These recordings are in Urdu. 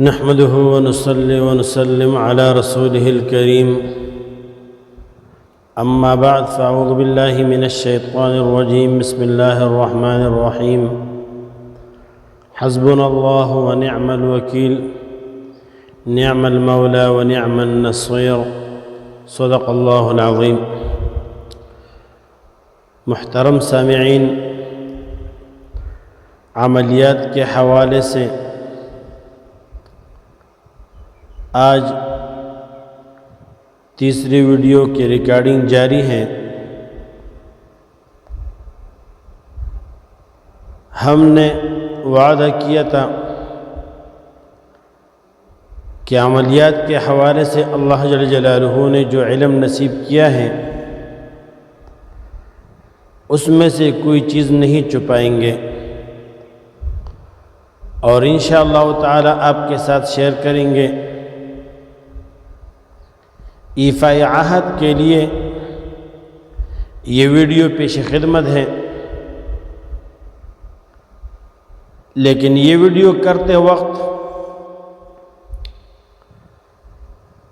نحمده ونصلي ونسلم على رسوله الكريم أما بعد فأعوذ بالله من الشيطان الرجيم بسم الله الرحمن الرحيم حسبنا الله ونعم الوكيل نعم المولى ونعم النصير صدق الله العظيم. محترم سامعین، عملیات کے حوالے سے آج تیسری ویڈیو کی ریکارڈنگ جاری ہے. ہم نے وعدہ کیا تھا کہ عملیات کے حوالے سے اللہ جل جلالہ نے جو علم نصیب کیا ہے اس میں سے کوئی چیز نہیں چھپائیں گے، اور انشاءاللہ تعالی آپ کے ساتھ شیئر کریں گے. ایفاء عہد کے لیے یہ ویڈیو پیش خدمت ہے، لیکن یہ ویڈیو کرتے وقت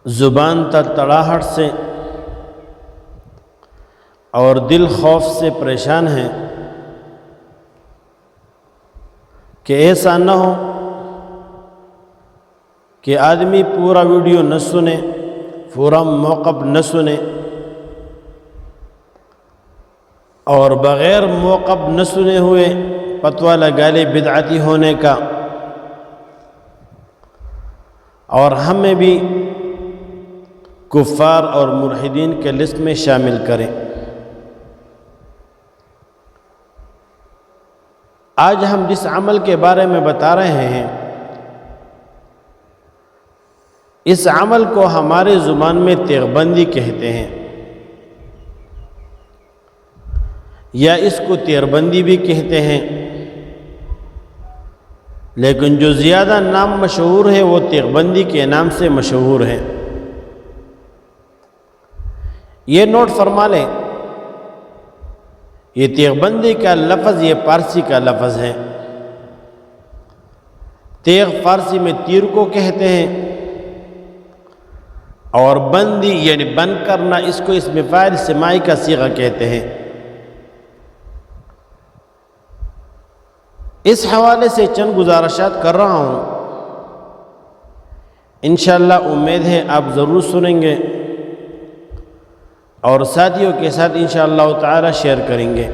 زبان تڑاہٹ سے اور دل خوف سے پریشان ہے کہ ایسا نہ ہو کہ آدمی پورا ویڈیو نہ سنے، پورا موقف نہ سنے، اور بغیر موقف نہ سنے ہوئے فتویٰ لگا لے بدعتی ہونے کا، اور ہمیں بھی کفار اور ملحدین کے لسٹ میں شامل کریں. آج ہم جس عمل کے بارے میں بتا رہے ہیں اس عمل کو ہمارے زبان میں تیغ بندی کہتے ہیں، یا اس کو تیغ بندی بھی کہتے ہیں، لیکن جو زیادہ نام مشہور ہے وہ تیغ بندی کے نام سے مشہور ہے. یہ نوٹ فرما لیں، یہ تیغ بندی کا لفظ یہ پارسی کا لفظ ہے. تیغ فارسی میں تیر کو کہتے ہیں، اور بندی یعنی بند کرنا اس کو اسم فاعل سماعی کا صیغہ کہتے ہیں. اس حوالے سے چند گزارشات کر رہا ہوں، انشاءاللہ امید ہے آپ ضرور سنیں گے اور ساتھیوں کے ساتھ انشاءاللہ تعالی شیئر کریں گے.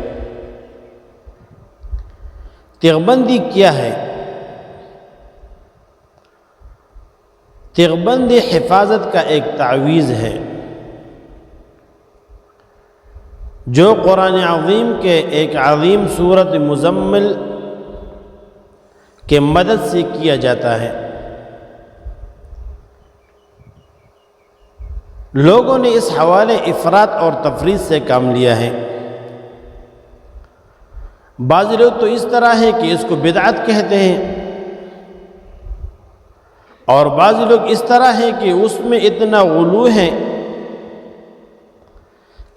تیغ بندی کیا ہے؟ تیغ بندی حفاظت کا ایک تعویذ ہے جو قرآن عظیم کے ایک عظیم سورۃ مزمل کے مدد سے کیا جاتا ہے. لوگوں نے اس حوالے افراط اور تفریط سے کام لیا ہے. بعض لوگ تو اس طرح ہے کہ اس کو بدعت کہتے ہیں، اور بعض لوگ اس طرح ہے کہ اس میں اتنا غلو ہے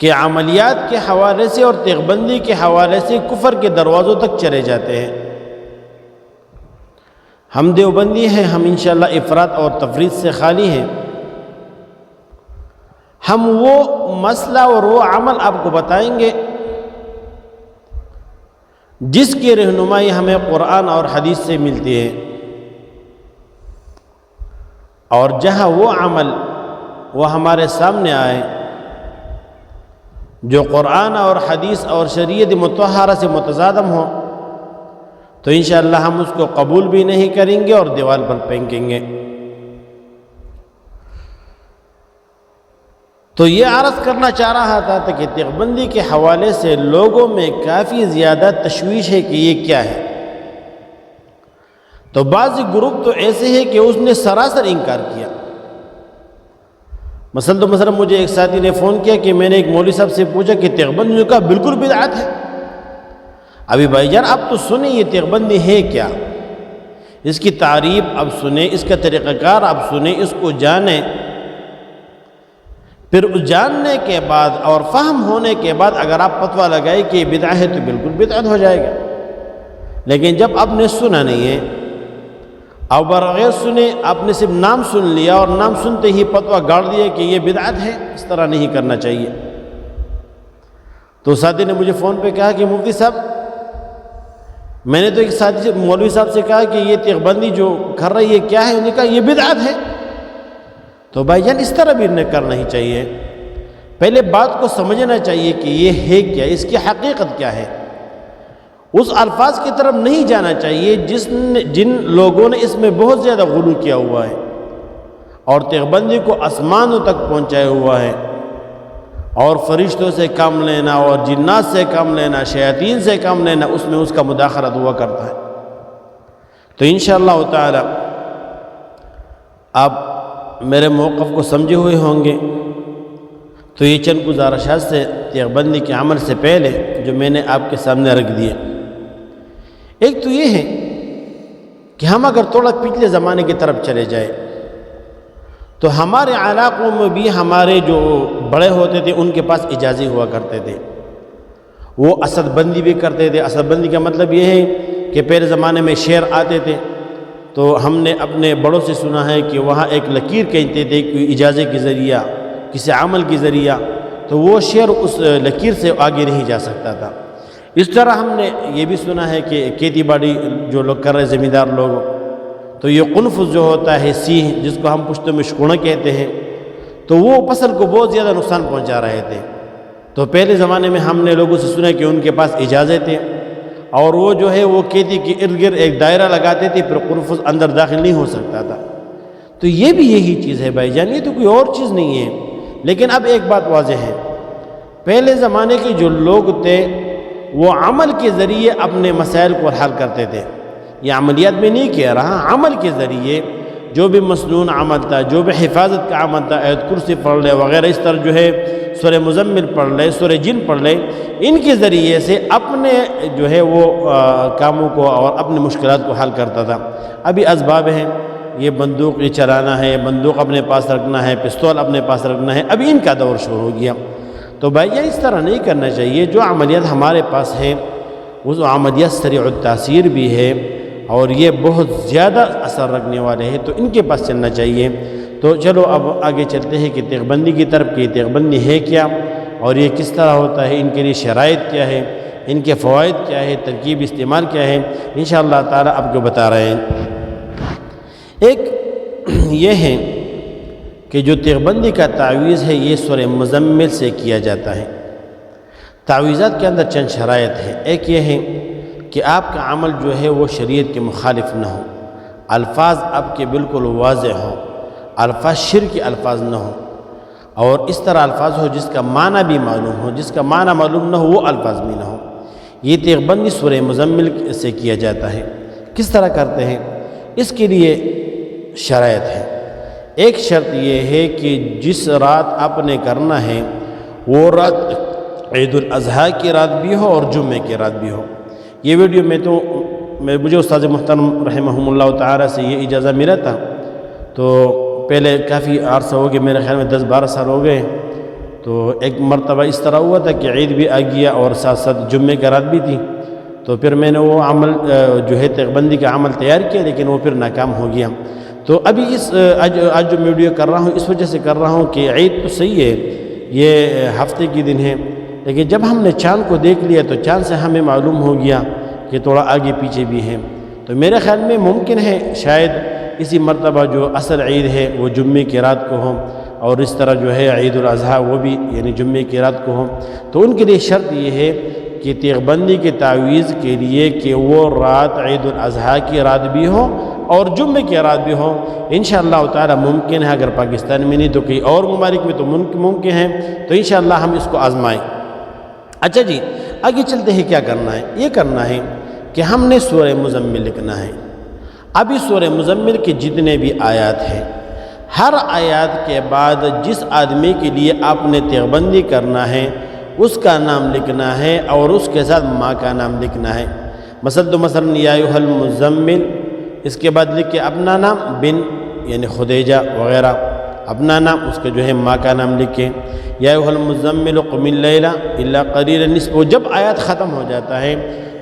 کہ عملیات کے حوالے سے اور تیغ بندی کے حوالے سے کفر کے دروازوں تک چلے جاتے ہیں. ہم دیوبندی ہیں، ہم انشاءاللہ افراط اور تفریط سے خالی ہیں. ہم وہ مسئلہ اور وہ عمل آپ کو بتائیں گے جس کی رہنمائی ہمیں قرآن اور حدیث سے ملتی ہے، اور جہاں وہ عمل وہ ہمارے سامنے آئے جو قرآن اور حدیث اور شریعت مطہرہ سے متصادم ہو تو انشاءاللہ ہم اس کو قبول بھی نہیں کریں گے اور دیوال پر پھینکیں گے. تو یہ عرض کرنا چاہ رہا تھا کہ تیغ بندی کے حوالے سے لوگوں میں کافی زیادہ تشویش ہے کہ یہ کیا ہے. تو بعض گروپ تو ایسے ہیں کہ اس نے سراسر انکار کیا. مثلا مجھے ایک ساتھی نے فون کیا کہ میں نے ایک مولوی صاحب سے پوچھا کہ تیغ بندی، نے کہا بالکل بدعت ہے. ابھی بھائی جان آپ تو سنیں یہ تیغ بندی ہے کیا، اس کی تعریف اب سنیں، اس کا طریقہ کار آپ سنیں، اس کو جانیں. پھر جاننے کے بعد اور فہم ہونے کے بعد اگر آپ فتویٰ لگائیں کہ یہ بدعت ہے تو بالکل بدعت ہو جائے گا. لیکن جب آپ نے سنا نہیں ہے اور بغیر سنے آپ نے صرف نام سن لیا اور نام سنتے ہی فتویٰ گاڑ دیا کہ یہ بدعت ہے، اس طرح نہیں کرنا چاہیے۔ تو ساتھی نے مجھے فون پہ کہا کہ مفتی صاحب، میں نے تو ایک ساتھی سے مولوی صاحب سے کہا کہ یہ تیغ بندی جو کر رہی ہے کیا ہے؟ انہوں نے کہا یہ بدعت ہے۔ تو بھائی جان اس طرح بھی انہیں کرنا ہی چاہیے، پہلے بات کو سمجھنا چاہیے کہ یہ ہے کیا، اس کی حقیقت کیا ہے۔ اس الفاظ کی طرف نہیں جانا چاہیے جن لوگوں نے اس میں بہت زیادہ غلو کیا ہوا ہے اور تیغ بندی کو آسمانوں تک پہنچایا ہوا ہے، اور فرشتوں سے کام لینا اور جنات سے کام لینا، شیاطین سے کام لینا، اس میں اس کا مداخلت ہوا کرتا ہے۔ تو انشاءاللہ تعالی آپ میرے موقف کو سمجھے ہوئے ہوں گے۔ تو یہ چند گزارشات سے تیغ بندی کے عمل سے پہلے جو میں نے آپ کے سامنے رکھ دیے، ایک تو یہ ہے کہ ہم اگر تھوڑا پچھلے زمانے کی طرف چلے جائیں تو ہمارے علاقوں میں بھی ہمارے جو بڑے ہوتے تھے ان کے پاس اجازے ہوا کرتے تھے، وہ اسد بندی بھی کرتے تھے۔ اسد بندی کا مطلب یہ ہے کہ پہلے زمانے میں شیر آتے تھے، تو ہم نے اپنے بڑوں سے سنا ہے کہ وہاں ایک لکیر کہتے تھے کہ اجازے کے ذریعہ، کسی عمل کے ذریعہ، تو وہ شیر اس لکیر سے آگے نہیں جا سکتا تھا۔ اس طرح ہم نے یہ بھی سنا ہے کہ کھیتی باڑی جو لوگ کر رہے زمیندار لوگ، تو یہ قنفذ جو ہوتا ہے سینہ، جس کو ہم پشتو میں شکونا کہتے ہیں، تو وہ فصل کو بہت زیادہ نقصان پہنچا رہے تھے۔ تو پہلے زمانے میں ہم نے لوگوں سے سنا کہ ان کے پاس اجازت تھے، اور وہ جو ہے وہ کھیتی کے ارد گرد ایک دائرہ لگاتے تھے، پھر قنفذ اندر داخل نہیں ہو سکتا تھا۔ تو یہ بھی یہی چیز ہے بھائی جان، یہ تو کوئی اور چیز نہیں ہے۔ لیکن اب ایک بات واضح ہے، پہلے زمانے کے جو لوگ تھے وہ عمل کے ذریعے اپنے مسائل کو حل کرتے تھے۔ یہ عملیات میں نہیں کہہ رہا، عمل کے ذریعے جو بھی مسنون عمل تھا، جو بھی حفاظت کا عمل تھا، آیت کرسی پڑھ لے وغیرہ، اس طرح جو ہے سورہ مزمل پڑھ لے، سورہ جن پڑھ لے، ان کے ذریعے سے اپنے جو ہے وہ کاموں کو اور اپنی مشکلات کو حل کرتا تھا۔ ابھی اسباب ہیں، یہ بندوق یہ چلانا ہے، بندوق اپنے پاس رکھنا ہے، پستول اپنے پاس رکھنا ہے، ابھی ان کا دور شروع ہو گیا۔ تو بھائی یہ اس طرح نہیں کرنا چاہیے۔ جو عملیات ہمارے پاس ہیں وہ عملیات سریع التاثیر بھی ہے اور یہ بہت زیادہ اثر رکھنے والے ہیں، تو ان کے پاس چلنا چاہیے۔ تو چلو اب آگے چلتے ہیں کہ تیغ بندی کی طرف، کہ تیغ بندی ہے کیا اور یہ کس طرح ہوتا ہے، ان کے لیے شرائط کیا ہے، ان کے فوائد کیا ہے، ترکیب استعمال کیا ہے، انشاءاللہ تعالی آپ کو بتا رہے ہیں۔ ایک یہ ہے کہ جو تیغ بندی کا تعویذ ہے یہ سورہ مزمل سے کیا جاتا ہے۔ تعویذات کے اندر چند شرائط ہے۔ ایک یہ ہے کہ آپ کا عمل جو ہے وہ شریعت کے مخالف نہ ہو، الفاظ آپ کے بالکل واضح ہوں، الفاظ شرک کے الفاظ نہ ہوں، اور اس طرح الفاظ ہو جس کا معنی بھی معلوم ہو، جس کا معنی معلوم نہ ہو وہ الفاظ بھی نہ ہو۔ یہ تیغ بندی سورہ مزمل سے کیا جاتا ہے۔ کس طرح کرتے ہیں؟ اس کے لیے شرائط ہے۔ ایک شرط یہ ہے کہ جس رات آپ نے کرنا ہے وہ رات عید الاضحیٰ کی رات بھی ہو اور جمعے کی رات بھی ہو۔ یہ ویڈیو مجھے استاد محترم رحمہم اللہ تعالی سے یہ اجازت ملا تھا، تو پہلے کافی عرصہ ہو گیا، میرے خیال میں 10-12 سال ہو گئے۔ تو ایک مرتبہ اس طرح ہوا تھا کہ عید بھی آ گیا اور ساتھ ساتھ جمعے کی رات بھی تھی، تو پھر میں نے وہ عمل جو ہے تیغ بندی کا عمل تیار کیا، لیکن وہ پھر ناکام ہو گیا۔ تو ابھی آج جو ویڈیو کر رہا ہوں اس وجہ سے کر رہا ہوں کہ عید تو صحیح ہے، یہ ہفتے کی دن ہے، لیکن جب ہم نے چاند کو دیکھ لیا تو چاند سے ہمیں معلوم ہو گیا کہ تھوڑا آگے پیچھے بھی ہے۔ تو میرے خیال میں ممکن ہے شاید اسی مرتبہ جو اصل عید ہے وہ جمعے کی رات کو ہو، اور اس طرح جو ہے عید الاضحیٰ وہ بھی یعنی جمعے کی رات کو ہو۔ تو ان کے لیے شرط یہ ہے کہ تیغ بندی کے تعویذ کے لیے کہ وہ رات عید الاضحیٰ کی رات بھی ہو اور جمعے کی رات بھی ہو۔ انشاءاللہ تعالی ممکن ہے، اگر پاکستان میں نہیں تو کئی اور ممالک میں تو ممکن ہے، تو انشاءاللہ ہم اس کو آزمائیں۔ اچھا جی، آگے چلتے ہیں۔ کیا کرنا ہے؟ یہ کرنا ہے کہ ہم نے سورہ مزمل لکھنا ہے۔ ابھی سورہ مزمل کے جتنے بھی آیات ہیں، ہر آیات کے بعد جس آدمی کے لیے آپ نے تیغ بندی کرنا ہے اس کا نام لکھنا ہے اور اس کے ساتھ ماں کا نام لکھنا ہے۔ مثلا یا ایھا المزمل، اس کے بعد لکھ کے اپنا نام بن یعنی خدیجہ وغیرہ، اپنا نام، اس کے جو ہے ماں کا نام لکھیں۔ یا ایھا المزمل قم اللیل الا قلیلا نصفہ۔ جب آیات ختم ہو جاتا ہے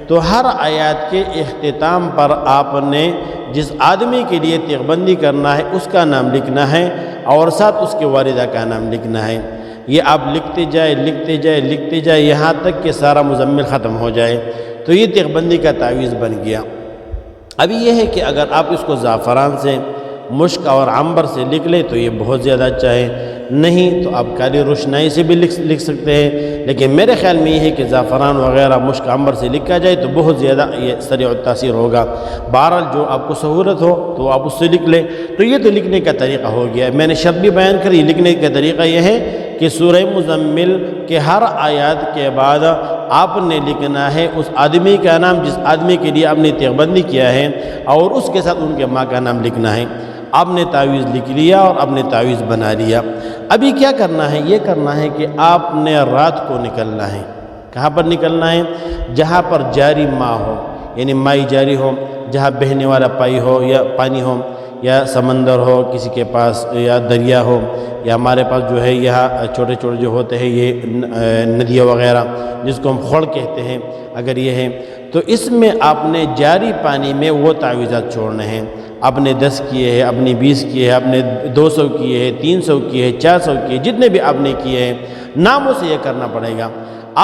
تو ہر آیات کے اختتام پر آپ نے جس آدمی کے لیے تیغ بندی کرنا ہے اس کا نام لکھنا ہے اور ساتھ اس کے والدہ کا نام لکھنا ہے۔ یہ آپ لکھتے جائے لکھتے جائے لکھتے جائے یہاں تک کہ سارا مزمل ختم ہو جائے، تو یہ تیغ بندی کا تعویذ بن گیا۔ ابھی یہ ہے کہ اگر آپ اس کو زعفران سے، مشک اور عنبر سے لکھ لیں تو یہ بہت زیادہ اچھا ہے، نہیں تو آپ کالی روشنائی سے بھی لکھ سکتے ہیں، لیکن میرے خیال میں یہ ہے کہ زعفران وغیرہ مشک عنبر سے لکھا جائے تو بہت زیادہ یہ سریع التاثیر ہوگا۔ بہرحال جو آپ کو سہولت ہو تو آپ اس سے لکھ لیں۔ تو یہ تو لکھنے کا طریقہ ہو گیا، میں نے شرط بھی بیان کری۔ لکھنے کا طریقہ یہ ہے کہ سورہ مزمل کے ہر آیات کے بعد آپ نے لکھنا ہے اس آدمی کا نام جس آدمی کے لیے آپ نے تیغ بندی کیا ہے، اور اس کے ساتھ ان کے ماں کا نام لکھنا ہے۔ آپ نے تعویذ لکھ لیا اور آپ نے تعویذ بنا لیا۔ ابھی کیا کرنا ہے؟ یہ کرنا ہے کہ آپ نے رات کو نکلنا ہے۔ کہاں پر نکلنا ہے؟ جہاں پر جاری ماں ہو، یعنی مائی جاری ہو، جہاں بہنے والا پانی ہو یا سمندر ہو کسی کے پاس، یا دریا ہو، یا ہمارے پاس جو ہے یہاں چھوٹے چھوٹے جو ہوتے ہیں یہ ندیاں وغیرہ جس کو ہم خڑ کہتے ہیں، اگر یہ ہے تو اس میں آپ نے جاری پانی میں وہ تعویذات چھوڑنے ہیں۔ آپ نے 10 کیے ہیں، اپنی 20 کیے ہیں، آپ نے 200 کیے ہیں، 300 کیے ہیں، 400 کیے، جتنے بھی آپ نے کیے ہیں ناموں سے یہ کرنا پڑے گا۔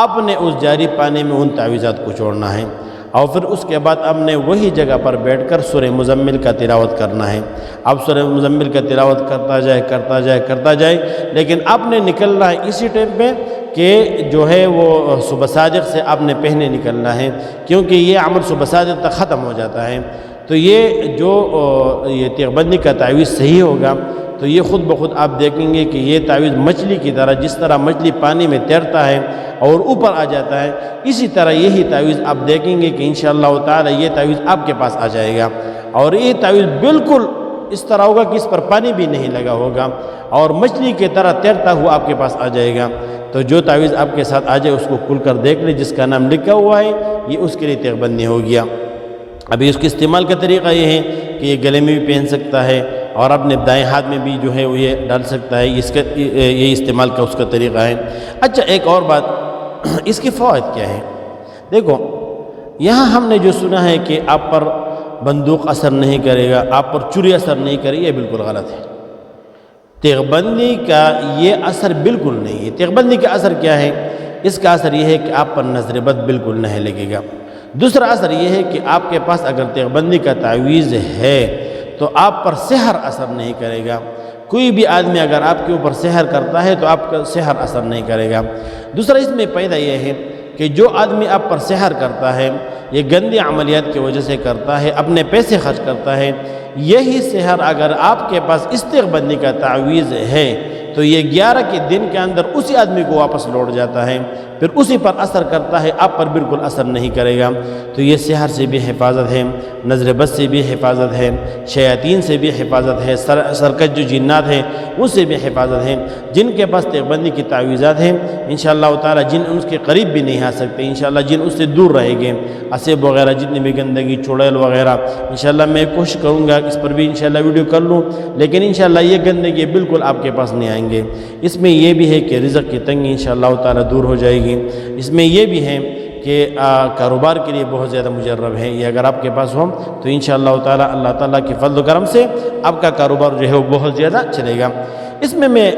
آپ نے اس جاری پانی میں ان تعویذات کو چھوڑنا ہے، اور پھر اس کے بعد آپ نے وہی جگہ پر بیٹھ کر سورہ مزمل کا تلاوت کرنا ہے۔ اب سورہ مزمل کا تلاوت کرتا جائے، لیکن آپ نے نکلنا ہے اسی ٹائم پہ کہ جو ہے وہ صبح صادق سے آپ نے پہنے نکلنا ہے، کیونکہ یہ عمل صبح صادق تک ختم ہو جاتا ہے۔ تو یہ جو یہ تیغ بندی کا تعویذ صحیح ہوگا تو یہ خود بخود آپ دیکھیں گے کہ یہ تعویذ مچھلی کی طرح، جس طرح مچھلی پانی میں تیرتا ہے اور اوپر آ جاتا ہے، اسی طرح یہی تعویذ آپ دیکھیں گے کہ انشاءاللہ تعالی یہ تعویذ آپ کے پاس آ جائے گا، اور یہ تعویذ بالکل اس طرح ہوگا کہ اس پر پانی بھی نہیں لگا ہوگا اور مچھلی کی طرح تیرتا ہوا آپ کے پاس آ جائے گا۔ تو جو تعویذ آپ کے ساتھ آ جائے اس کو کھل کر دیکھ لیں، جس کا نام لکھا ہوا ہے یہ اس کے لیے تیغ بندی ہو گیا۔ ابھی اس کے استعمال کا طریقہ یہ ہے کہ یہ گلے میں بھی پہن سکتا ہے اور اپنے دائیں ہاتھ میں بھی جو ہے وہ یہ ڈال سکتا ہے، یہ استعمال کا اس کا طریقہ ہے۔ اچھا، ایک اور بات، اس کی فوائد کیا ہے؟ دیکھو، یہاں ہم نے جو سنا ہے کہ آپ پر بندوق اثر نہیں کرے گا، آپ پر چری اثر نہیں کرے گی، یہ بالکل غلط ہے۔ تیغ بندی کا یہ اثر بالکل نہیں ہے۔ تیغ بندی کا اثر کیا ہے؟ اس کا اثر یہ ہے کہ آپ پر نظر بد بالکل نہیں لگے گا۔ دوسرا اثر یہ ہے کہ آپ کے پاس اگر تیغ بندی کا تعویذ ہے تو آپ پر سحر اثر نہیں کرے گا۔ کوئی بھی آدمی اگر آپ کے اوپر سحر کرتا ہے تو آپ کا سحر اثر نہیں کرے گا۔ دوسرا اس میں پیدا یہ ہے کہ جو آدمی آپ پر سحر کرتا ہے یہ گندی عملیات کی وجہ سے کرتا ہے، اپنے پیسے خرچ کرتا ہے، یہی سحر اگر آپ کے پاس اس تیغ بندی کا تعویذ ہے تو یہ 11 کے دن کے اندر اسی آدمی کو واپس لوٹ جاتا ہے، پھر اسی پر اثر کرتا ہے، آپ پر بالکل اثر نہیں کرے گا۔ تو یہ سحر سے بھی حفاظت ہے، نظر بد سے بھی حفاظت ہے، شیاطین سے بھی حفاظت ہے، سرکش جو جنات ہیں ان سے بھی حفاظت ہے۔ جن کے پاس تیغ بندی کی تعویذات ہیں انشاءاللہ تعالی جن اس کے قریب بھی نہیں آ سکتے، انشاءاللہ جن اس سے دور رہیں گے۔ اسیب وغیرہ جتنی بھی گندگی، چڑیل وغیرہ، انشاءاللہ میں کوشش کروں گا اس پر بھی انشاءاللہ ویڈیو کر لوں، لیکن انشاءاللہ یہ گندگی بالکل آپ کے پاس نہیں آئیں گے۔ اس میں یہ بھی ہے کہ رزق کی تنگی انشاءاللہ تعالی دور ہو جائے گی۔ اس میں یہ بھی ہے کہ کاروبار کے لیے بہت زیادہ مجرب ہے، یہ اگر آپ کے پاس ہو تو انشاءاللہ تعالی اللہ تعالیٰ کے فضل و کرم سے آپ کا کاروبار جو ہے وہ بہت زیادہ چلے گا۔ اس میں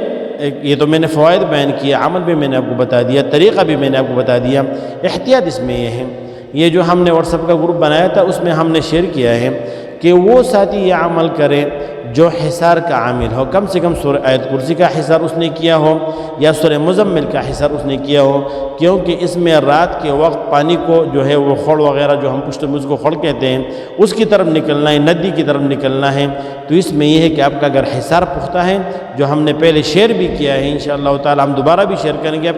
یہ تو میں نے فوائد بیان کیا، عمل بھی میں نے آپ کو بتا دیا، طریقہ بھی میں نے آپ کو بتا دیا۔ احتیاط اس میں یہ ہے، یہ جو ہم نے واٹس ایپ کا گروپ بنایا تھا اس میں ہم نے شیئر کیا ہے کہ وہ ساتھی یہ عمل کرے جو حصار کا عامل ہو، کم سے کم سورہ آیت کرسی کا حصار اس نے کیا ہو یا سورہ مزمل کا حصار اس نے کیا ہو، کیونکہ اس میں رات کے وقت پانی کو جو ہے وہ خڑ وغیرہ جو ہم پشت میں اس کو خڑ کہتے ہیں اس کی طرف نکلنا ہے، ندی کی طرف نکلنا ہے۔ تو اس میں یہ ہے کہ آپ کا اگر حصار پختہ ہے، جو ہم نے پہلے شیئر بھی کیا ہے، انشاءاللہ تعالی ہم دوبارہ بھی شیئر کریں گے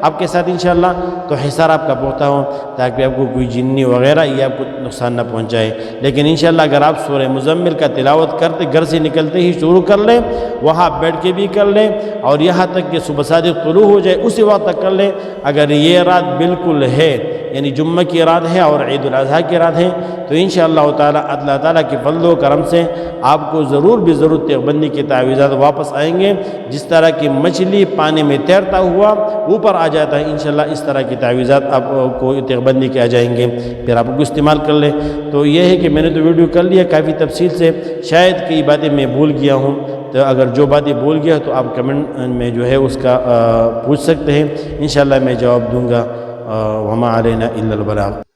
آپ کے ساتھ انشاءاللہ، تو حصار آپ کا پختہ ہو تاکہ آپ کو کوئی جنی وغیرہ یہ آپ کو نقصان نہ پہنچائے۔ لیکن انشاءاللہ اگر آپ سورہ مزمل کا تلاوت کرتے گھر سے نکلتے ہی شروع کر لیں، وہاں بیٹھ کے بھی کر لیں اور یہاں تک کہ صبح صادق طلوع ہو جائے اسی وقت تک کر لیں، اگر یہ رات بالکل ہے یعنی جمعہ کی رات ہے اور عید الاضحیٰ کی رات ہے، تو انشاءاللہ تعالیٰ اللہ تعالیٰ کے فضل و کرم سے آپ کو ضرور بھی ضرور تیغ بندی کے تعویذات واپس آئیں گے۔ جس طرح کی مچھلی پانی میں تیرتا ہوا اوپر آ جاتا ہے، انشاءاللہ اس طرح کی تعویذات آپ کو تیغ بندی کے آ جائیں گے، پھر آپ کو استعمال کر لیں۔ تو یہ ہے کہ میں نے تو ویڈیو کر لیا کافی تفصیل سے، شاید کئی باتیں میں بھول گیا ہوں، تو اگر جو باتیں بھول گیا تو آپ کمنٹ میں جو ہے اس کا پوچھ سکتے ہیں، انشاءاللہ میں جواب دوں گا۔ وما علینا الا البلاغ۔